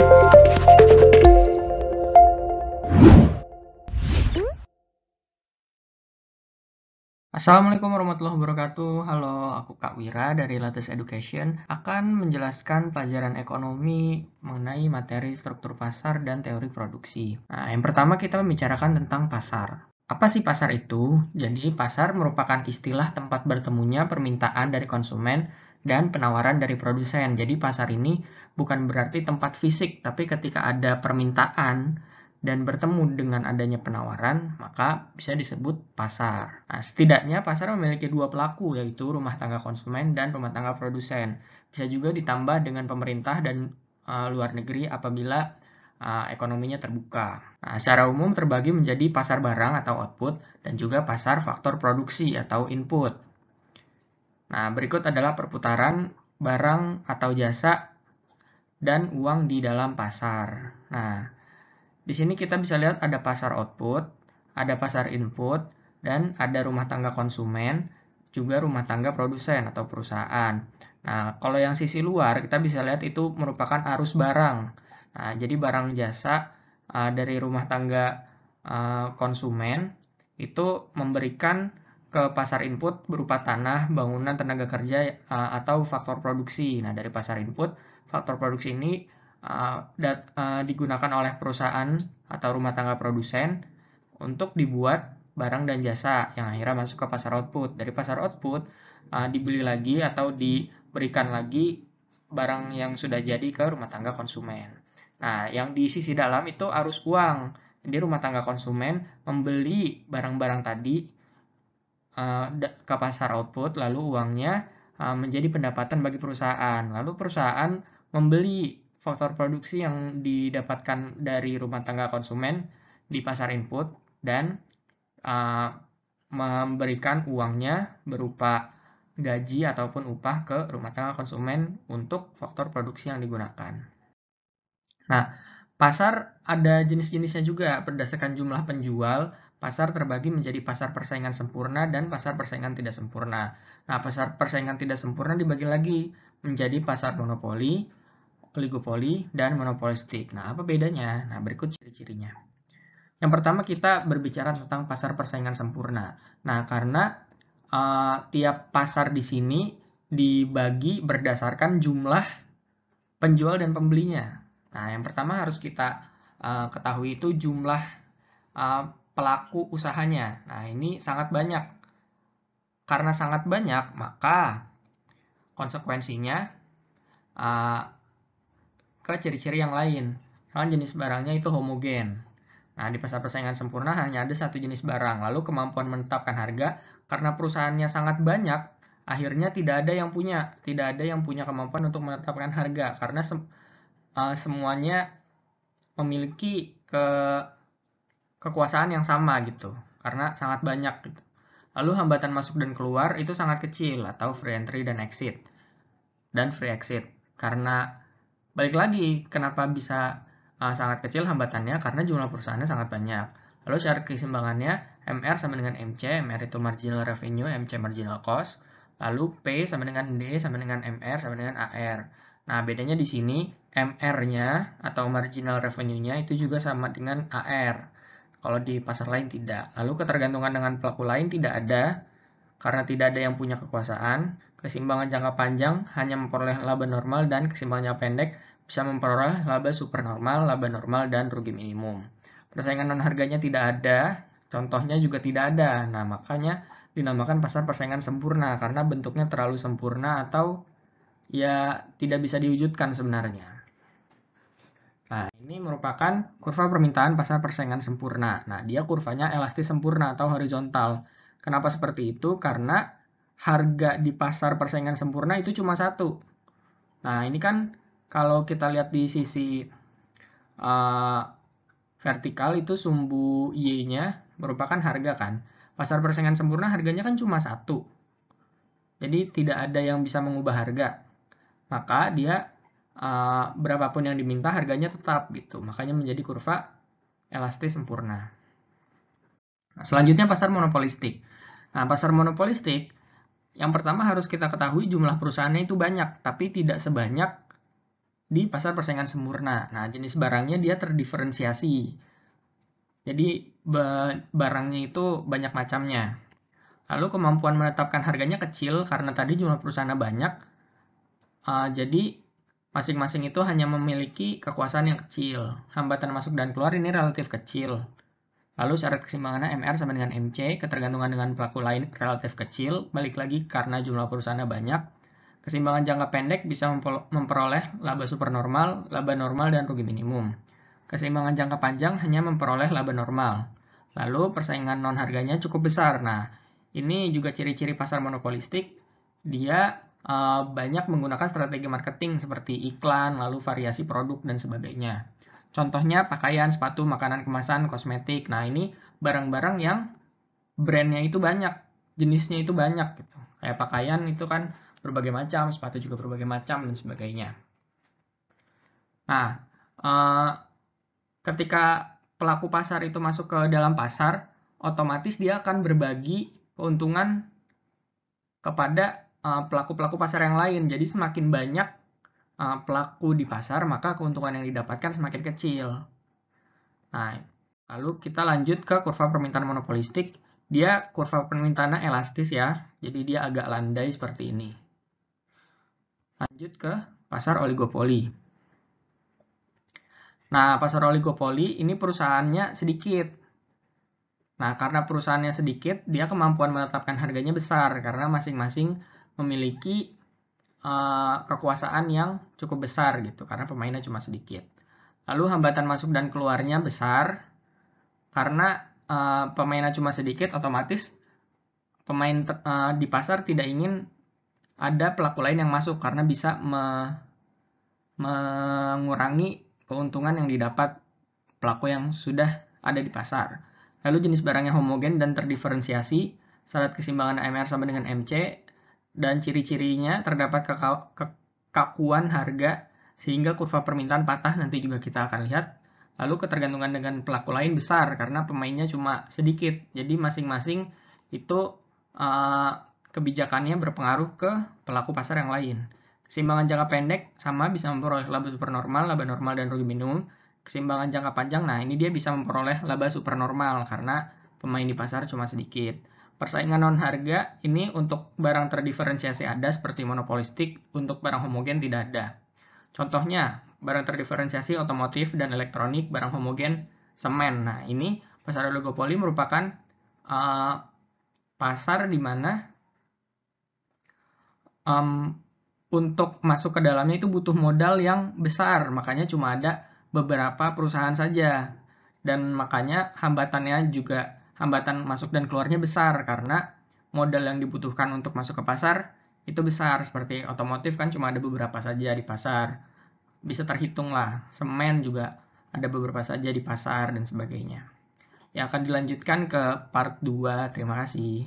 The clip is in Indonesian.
Assalamualaikum warahmatullahi wabarakatuh. Halo, aku Kak Wira dari Latest Education akan menjelaskan pelajaran ekonomi mengenai materi struktur pasar dan teori produksi. Nah, yang pertama kita membicarakan tentang pasar. Apa sih pasar itu? Jadi, pasar merupakan istilah tempat bertemunya permintaan dari konsumen dan penawaran dari produsen. Jadi, pasar ini bukan berarti tempat fisik, tapi ketika ada permintaan dan bertemu dengan adanya penawaran, maka bisa disebut pasar. Nah, setidaknya pasar memiliki dua pelaku, yaitu rumah tangga konsumen dan rumah tangga produsen. Bisa juga ditambah dengan pemerintah dan luar negeri apabila ekonominya terbuka. Nah, secara umum terbagi menjadi pasar barang atau output dan juga pasar faktor produksi atau input. Nah, berikut adalah perputaran barang atau jasa dan uang di dalam pasar. Nah, di sini kita bisa lihat ada pasar output, ada pasar input, dan ada rumah tangga konsumen, juga rumah tangga produsen atau perusahaan. Nah, kalau yang sisi luar kita bisa lihat itu merupakan arus barang. Nah, jadi barang jasa dari rumah tangga konsumen itu memberikan ke pasar input berupa tanah, bangunan, tenaga kerja, atau faktor produksi. Nah, dari pasar input, faktor produksi ini digunakan oleh perusahaan atau rumah tangga produsen untuk dibuat barang dan jasa yang akhirnya masuk ke pasar output. Dari pasar output dibeli lagi atau diberikan lagi barang yang sudah jadi ke rumah tangga konsumen. Nah, yang di sisi dalam itu arus uang. Jadi rumah tangga konsumen membeli barang-barang tadi ke pasar output, lalu uangnya menjadi pendapatan bagi perusahaan. Lalu perusahaan membeli faktor produksi yang didapatkan dari rumah tangga konsumen di pasar input dan memberikan uangnya berupa gaji ataupun upah ke rumah tangga konsumen untuk faktor produksi yang digunakan. Nah, pasar ada jenis-jenisnya juga berdasarkan jumlah penjual. Pasar terbagi menjadi pasar persaingan sempurna dan pasar persaingan tidak sempurna. Nah, pasar persaingan tidak sempurna dibagi lagi menjadi pasar monopoli, oligopoli, dan monopolistik. Nah, apa bedanya? Nah, berikut ciri-cirinya. Yang pertama kita berbicara tentang pasar persaingan sempurna. Nah, karena tiap pasar di sini dibagi berdasarkan jumlah penjual dan pembelinya. Nah, yang pertama harus kita ketahui itu jumlah pelaku usahanya. Nah, ini sangat banyak. Karena sangat banyak, maka konsekuensinya ke ciri-ciri yang lain. Misalnya jenis barangnya itu homogen. Nah, di pasar persaingan sempurna hanya ada satu jenis barang. Lalu kemampuan menetapkan harga, karena perusahaannya sangat banyak, akhirnya tidak ada yang punya kemampuan untuk menetapkan harga. Karena semuanya memiliki kekuasaan yang sama gitu. Karena sangat banyak gitu. Lalu hambatan masuk dan keluar itu sangat kecil atau free entry dan exit. Dan free exit. Karena balik lagi, kenapa bisa sangat kecil hambatannya? Karena jumlah perusahaannya sangat banyak. Lalu syarat keseimbangannya, MR sama dengan MC, MR itu marginal revenue, MC marginal cost. Lalu P sama dengan D sama dengan MR sama dengan AR. Nah, bedanya di sini MR-nya atau marginal revenue-nya itu juga sama dengan AR. Kalau di pasar lain tidak. Lalu ketergantungan dengan pelaku lain tidak ada, karena tidak ada yang punya kekuasaan. Keseimbangan jangka panjang hanya memperoleh laba normal dan keseimbangan jangka pendek bisa memperoleh laba supernormal, laba normal, dan rugi minimum. Persaingan non harganya tidak ada, contohnya juga tidak ada. Nah, makanya dinamakan pasar persaingan sempurna karena bentuknya terlalu sempurna atau ya tidak bisa diwujudkan sebenarnya. Nah, ini merupakan kurva permintaan pasar persaingan sempurna. Nah, dia kurvanya elastis sempurna atau horizontal. Kenapa seperti itu? Karena harga di pasar persaingan sempurna itu cuma satu. Nah, ini kan kalau kita lihat di sisi vertikal itu sumbu Y-nya merupakan harga kan. Pasar persaingan sempurna harganya kan cuma satu. Jadi tidak ada yang bisa mengubah harga. Maka dia berapapun yang diminta harganya tetap gitu. Makanya menjadi kurva elastis sempurna. Nah, selanjutnya pasar monopolistik. Nah, pasar monopolistik yang pertama harus kita ketahui jumlah perusahaannya itu banyak, tapi tidak sebanyak di pasar persaingan sempurna. Nah, jenis barangnya dia terdiferensiasi. Jadi barangnya itu banyak macamnya. Lalu kemampuan menetapkan harganya kecil karena tadi jumlah perusahaan banyak. Jadi masing-masing itu hanya memiliki kekuasaan yang kecil. Hambatan masuk dan keluar ini relatif kecil. Lalu syarat keseimbangannya MR sama dengan MC, ketergantungan dengan pelaku lain relatif kecil, balik lagi karena jumlah perusahaan banyak. Keseimbangan jangka pendek bisa memperoleh laba supernormal, laba normal, dan rugi minimum. Keseimbangan jangka panjang hanya memperoleh laba normal. Lalu persaingan non harganya cukup besar. Nah, ini juga ciri-ciri pasar monopolistik. Dia banyak menggunakan strategi marketing seperti iklan, lalu variasi produk, dan sebagainya. Contohnya pakaian, sepatu, makanan kemasan, kosmetik. Nah, ini barang-barang yang brandnya itu banyak, jenisnya itu banyak gitu. Kayak pakaian itu kan berbagai macam, sepatu juga berbagai macam, dan sebagainya. Nah, ketika pelaku pasar itu masuk ke dalam pasar, otomatis dia akan berbagi keuntungan kepada pelaku-pelaku pasar yang lain. Jadi semakin banyak pelaku di pasar, maka keuntungan yang didapatkan semakin kecil. Nah, lalu kita lanjut ke kurva permintaan monopolistik. Dia kurva permintaannya elastis ya, jadi dia agak landai seperti ini. Lanjut ke pasar oligopoli. Nah, pasar oligopoli ini perusahaannya sedikit. Nah, karena perusahaannya sedikit, dia kemampuan menetapkan harganya besar karena masing-masing memiliki kekuasaan yang cukup besar gitu, karena pemainnya cuma sedikit. Lalu hambatan masuk dan keluarnya besar karena pemainnya cuma sedikit, otomatis pemain di pasar tidak ingin ada pelaku lain yang masuk karena bisa mengurangi keuntungan yang didapat pelaku yang sudah ada di pasar. Lalu jenis barangnya homogen dan terdiferensiasi, syarat keseimbangan AMR sama dengan MC, dan ciri-cirinya terdapat kekakuan harga sehingga kurva permintaan patah, nanti juga kita akan lihat. Lalu ketergantungan dengan pelaku lain besar karena pemainnya cuma sedikit. Jadi masing-masing itu kebijakannya berpengaruh ke pelaku pasar yang lain. Keseimbangan jangka pendek sama bisa memperoleh laba supernormal, laba normal, dan rugi minimum. Keseimbangan jangka panjang, nah ini dia bisa memperoleh laba supernormal karena pemain di pasar cuma sedikit. Persaingan non harga ini untuk barang terdiferensiasi ada seperti monopolistik, untuk barang homogen tidak ada. Contohnya, barang terdiferensiasi otomotif dan elektronik, barang homogen semen. Nah, ini pasar oligopoli merupakan pasar di mana untuk masuk ke dalamnya itu butuh modal yang besar, makanya cuma ada beberapa perusahaan saja. Dan makanya hambatan masuk dan keluarnya besar, karena modal yang dibutuhkan untuk masuk ke pasar itu besar. Seperti otomotif kan cuma ada beberapa saja di pasar. Bisa terhitung lah, semen juga ada beberapa saja di pasar, dan sebagainya. Ya, akan dilanjutkan ke part 2. Terima kasih.